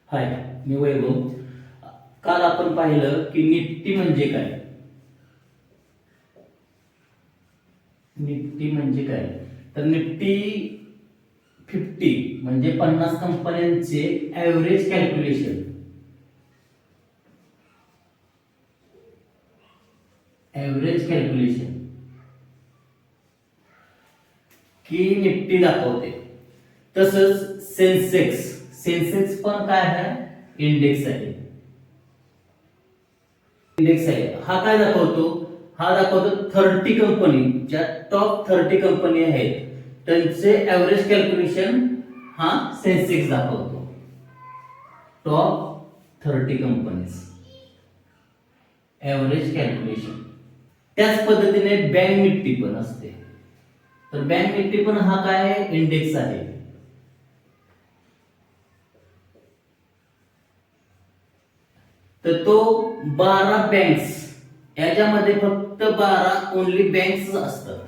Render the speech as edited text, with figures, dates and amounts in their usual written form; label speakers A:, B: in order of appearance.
A: हाय, मी वैभव. काल आपण पाहिलं की निफ्टी म्हणजे काय. निफ्टी म्हणजे काय, तर निफ्टी 50 म्हणजे 50 कंपन्यांचे ऍव्हरेज कॅल्क्युलेशन. ऍव्हरेज कॅल्क्युलेशन की निफ्टी दाखवते. तसंच सेन्सेक्स पण काय आहे, इंडेक्स आहे. इंडेक्स आहे, हा काय दाखवतो, हा दाखवतो 30 कंपनी, ज्या टॉप 30 कंपनी आहेत त्यांचे ऍव्हरेज कॅल्क्युलेशन हा सेन्सेक्स दाखवतो. Top 30 companies average calculation. त्याच पद्धतीने बँक निफ्टी पण असते. तर बँक निफ्टी पण हा काय इंडेक्स आहे. तर तो 12 बँक्स, याच्यामध्ये फक्त 12 ओनली बँक्स असतात.